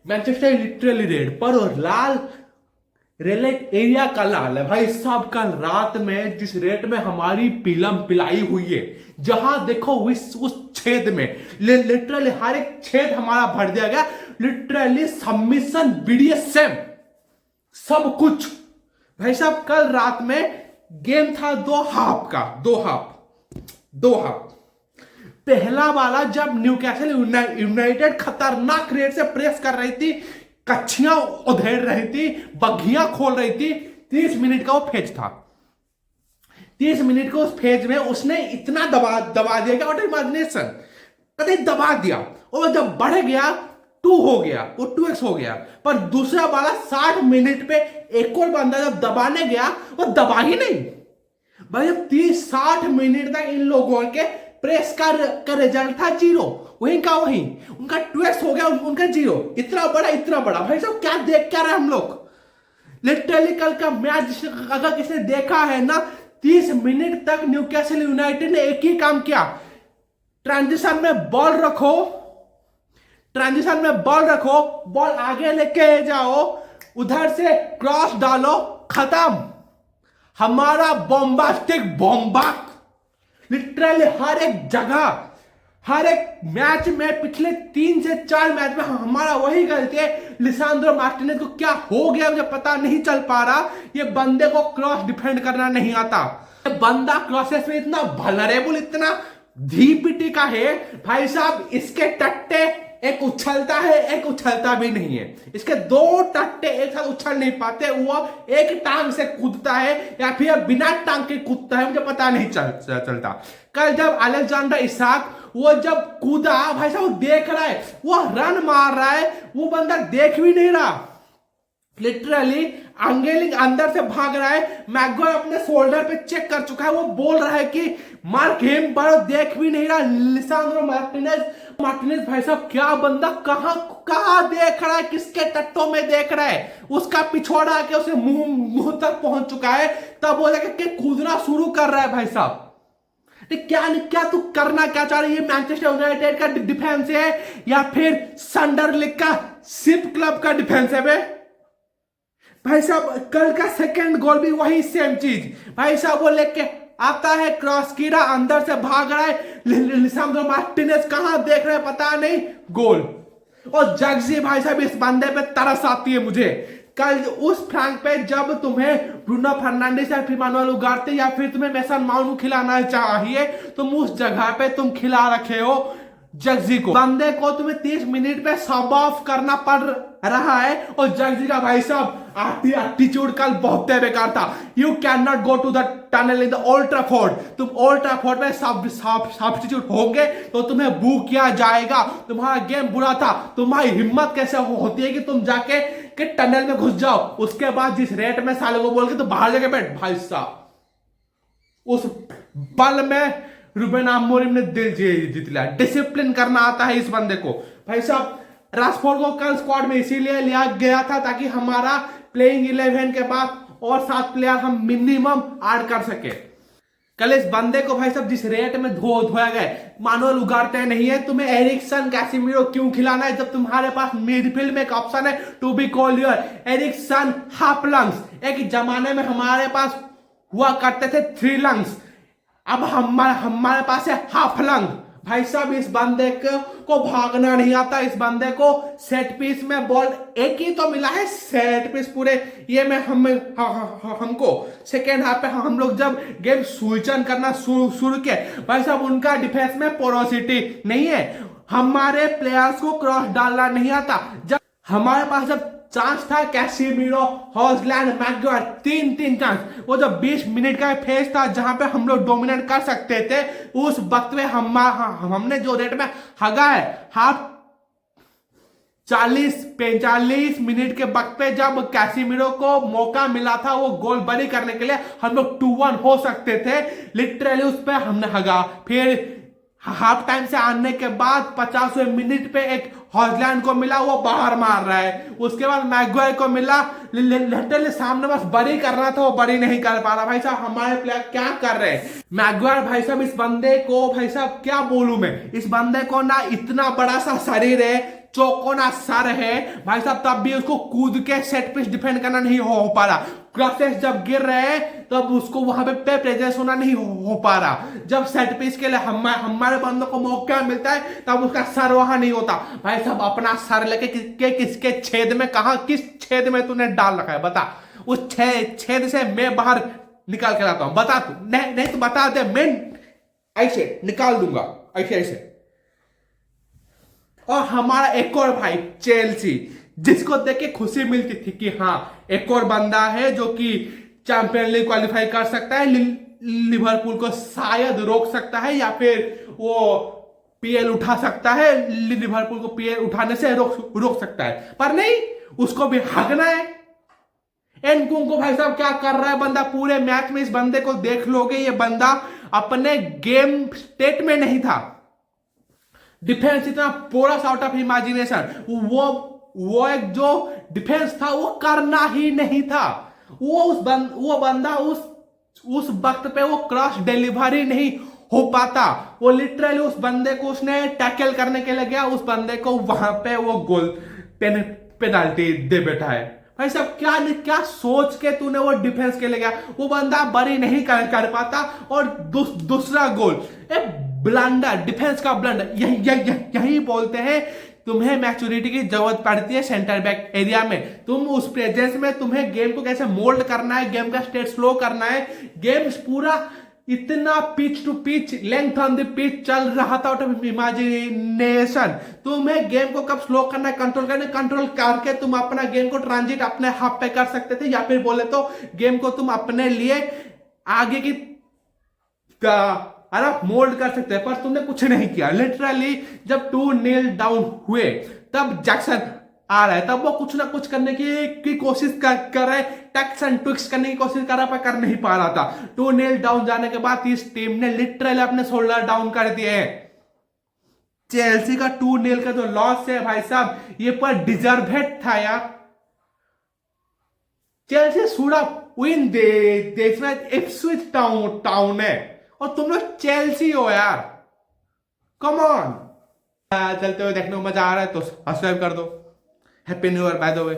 Manchester literally red पर और लाल red area का लाल है भाई साहब। कल रात में जिस रेट में हमारी फिल्म पिलाई हुई है, जहां देखो उस छेद में लिटरली हर एक छेद हमारा भर दिया गया। लिटरली सबमिशन बीडीएसएम सब कुछ भाई साहब। कल रात में गेम था दो हाफ। पहला वाला जब न्यूकैसल यूनाइटेड खतरनाक रेट से प्रेस कर रही थी, कच्छियां उधेड़ रही थी, बग्घियां खोल रही थी। 30 मिनट का वो फेज था। 30 मिनट को उस फेज में उसने इतना दबा दिया कि इमेजिनेशन कभी दबा दिया, और जब बढ़ गया 2 हो गया, वो 2x हो गया। पर दूसरा वाला 60 मिनट पे एक और बंदा जब दबाने गया, वो दबा ही नहीं भाई। जब 30-60 मिनट तक इन लोगों के प्रेस का रिजल्ट था 0, वहीं का वहीं उनका 2x हो गया, उनका 0। इतना बड़ा भाई साहब, क्या देख क्या रहे हम लोग। लिटरली कल का मैच अगर किसने देखा है ना, 30 मिनट तक न्यूकैसल यूनाइटेड ने एक ही काम किया, ट्रांजिशन में बॉल रखो, बॉल आगे लेके जाओ, उधर से क्रॉस डालो, खत्म। हमारा बॉम्बास्ट लिटरली हर एक जगह, हर एक मैच में, पिछले 3 से 4 मैच में हमारा वही गलती है। लिसांद्रो मार्टिनेज को क्या हो गया मुझे पता नहीं चल पा रहा। ये बंदे को क्रॉस डिफेंड करना नहीं आता। ये बंदा क्रॉसेस में इतना वल्नरेबल, इतना धीपिटी का है भाई साहब। इसके टट्टे एक उछलता है, एक उछलता भी नहीं है। इसके 2 टट्टे एक साथ उछल नहीं पाते। वो एक टांग से कूदता है या फिर बिना टांग के कूदता है, मुझे पता नहीं चलता। कल जब अलेक्जेंडर इसाक वो जब कूदा भाई साहब, वो देख रहा है, वो रन मार रहा है, वो बंदा देख भी नहीं रहा। लिटरली एंगलिंग अंदर से भाग रहा है, मैगवायर अपने शोल्डर पे चेक कर चुका है, वो बोल रहा है कि मार्क हिम, पर देख भी नहीं रहा। लिसांद्रो मार्टिनेज भाई साहब, क्या बंदा कहां देख रहा है, किसके टट्टों में देख रहा है। उसका पिछोड़ा के उसे मुंह तक पहुंच चुका है, तब वो जाके कूदना शुरू कर रहा है भाई साहब। क्या तू करना क्या चाह रही है? मैनचेस्टर यूनाइटेड का डिफेंस है या फिर संडरलिक का शिप क्लब का डिफेंस है बे? भाई साहब कल का सेकंड गोल भी वही सेम चीज भाई साहब। वो लेके आता है, क्रॉस किया, अंदर से भाग रहा है, लिसांद्रो मार्टिनेज कहां देख रहे हैं पता नहीं, गोल। और जग्जी भाई साहब, इस बंदे पे तरस आती है मुझे। कल उस फ्लैंक पे जब तुम्हें ब्रूनो फर्नांडिस या फिर मानुएल उगार्ते या फिर तुम्हें मेसन माउंट को खिलाना चाहिए, तुम उस जगह पे तुम खिला रखे हो जग्जी को। बंदे को तुम्हें 30 मिनट पे सब ऑफ करना पड़ रहा है, और जग्जी का भाई साहब एटीट्यूड कल बहुत बेकार था। You can not go to the tunnel in the old Trafford. तुम ओल्ड ट्रैफोर्ड में सब्स्टिट्यूट होंगे तो तुम्हें बू किया जाएगा। तुम्हारा गेम बुरा था, तुम्हारी हिम्मत कैसे होती है कि तुम जाके के टनल में घुस जाओ, उसके बाद जिस रेट में साले को बोल के तो बाहर जाके बैठ भाई साहब। उस पल में रूबेन अमोरिम ने दिल जीत लिया। डिसिप्लिन करना आता है इस बंदे को भाई साहब। राशफोर्ड को कल स्क्वाड में इसीलिए लिया गया था ताकि हमारा प्लेइंग 11 के बाद और 7 प्लेयर हम मिनिमम ऐड कर सके। कल इस बंदे को भाई साहब जिस रेट में धोया गया, मानुएल उगार्ते नहीं है, तुम्हें एरिक्सन कैसिमिरो क्यों खिलाना है जब तुम्हारे पास मिडफील्ड में एक ऑप्शन है टू बी कॉलियर, एरिक्सन, हाफलंग्स। एक जमाने में हमारे पास हुआ करते थे 3 लंग्स, अब हमारे पास है हाफलंग। भाई साहब इस बंदे को भागना नहीं आता। इस बंदे को सेट पीस में बॉल एक ही तो मिला है, सेट पीस पूरे ये में हमको सेकेंड हाफ पे हम लोग जब गेम स्विच ऑन करना शुरू किए, भाई साहब उनका डिफेंस में पोरोसिटी नहीं है। हमारे प्लेयर्स को क्रॉस डालना नहीं आता। जब हमारे पास जब चांस था, कैसिमिरो, हॉजलैंड, मैगवायर, 3 चांस, वो जो 20 मिनट का फेज था जहां पे हम लोग डोमिनेट कर सकते थे, उस वक्त में हमने जो रेट में हगा है, हाफ 40-45 मिनट के वक्त पे जब कैसिमिरो को मौका मिला था वो गोल बरी करने के लिए, हम लोग 2-1 हो सकते थे। लिटरली उस पर हमने हगा। फिर हाफ टाइम से आने के बाद 50वें मिनट पे एक हॉजलैंड को मिला, वो बाहर मार रहा है। उसके बाद मैगवायर को मिला, लिटरली सामने बस बरी करना था, वो बरी नहीं कर पा रहा। भाई साहब हमारे प्लेयर क्या कर रहे हैं? मैगवायर भाई साहब, इस बंदे को भाई साहब क्या बोलूं मैं, इस बंदे को ना इतना बड़ा सा शरीर है, चौकोना सर है भाई साहब, तब भी उसको कूद के सेट पिच डिफेंड करना नहीं हो पा रहा। क्रॉसेस जब गिर रहे हैं तब उसको वहां पे प्रेजेंस होना नहीं हो पा रहा। जब सेट पिच के लिए हमारे बंदों को मौका मिलता है तब उसका सर वहां नहीं होता। भाई साहब अपना सर लेके किसके छेद में, कहां किस छेद में तूने डाल रखा है बता। उस छेद से मैं बाहर निकाल के लाता हूं, बता तू। नहीं तो बता दे, मैं ऐसे निकाल दूंगा, ऐसे ऐसे। और हमारा एक और भाई चेल्सी, जिसको देख के खुशी मिलती थी कि हाँ एक और बंदा है जो कि चैंपियन लीग क्वालिफाई कर सकता है, लिवरपूल को शायद रोक सकता है या फिर वो पीएल उठा सकता है, लिवरपूल को पीएल उठाने से रोक सकता है। पर नहीं, उसको भी हगना है। एनकुंगू भाई साहब क्या कर रहा है बंदा पूरे मैच में, इस बंदे को देख लोगे, ये बंदा अपने गेम स्टेट में नहीं था। डिफेंस इतना पोरस आउट ऑफ इमेजिनेशन, वो एक जो डिफेंस था वो करना ही नहीं था। वो बंदा उस वक्त पे वो क्रॉस डिलीवरी नहीं हो पाता। वो लिटरली उस बंदे को उसने टैकल करने के लिए गया, उस बंदे को वहां पे वो गोल पेनल्टी दे बैठा है। भाई साहब क्या सोच के तूने वो डिफेंस के लिए गया, वो बंदा बरी नहीं कर पाता। और दूसरा गोल ब्लंडर, डिफेंस का ब्लंडर। यही बोलते हैं तुम्हें मैच्योरिटी की जरूरत पड़ती है सेंटर बैक एरिया में। तुम उस प्रेजेंस में तुम्हें गेम को कैसे मोल्ड करना है, गेम का स्टेट स्लो करना है। गेम पूरा इतना pitch to pitch, length on the pitch चल रहा था आउट ऑफ इमेजिनेशन। तुम्हें गेम को कब स्लो करना है, कंट्रोल करके तुम अपना गेम को ट्रांजिट अपने हाफ पे कर सकते थे, या फिर बोले तो गेम को तुम अपने लिए आगे की मोल्ड कर सकते हैं। पर तुमने कुछ नहीं किया। लिटरली जब 2-0 डाउन हुए तब जैक्सन आ रहा है, तब वो कुछ ना कुछ करने की कोशिश कर रहा है, टैक्स एंड ट्विक्स करने की कोशिश कर रहा पर कर नहीं पा रहा था। 2-0 डाउन जाने के बाद इस टीम ने लिटरली अपने शोल्डर डाउन कर दिए हैं। चेल्सी का 2-0 का जो लॉस है भाई साहब, ये पर डिजर्वेड था यार। Chelsea should have win this match. Ipswich town है और तुम लोग चेल्सी हो यार, कम ऑन। चलते हुए देखने को मजा आ रहा है तो सब्सक्राइब कर दो। Happy new year by the way.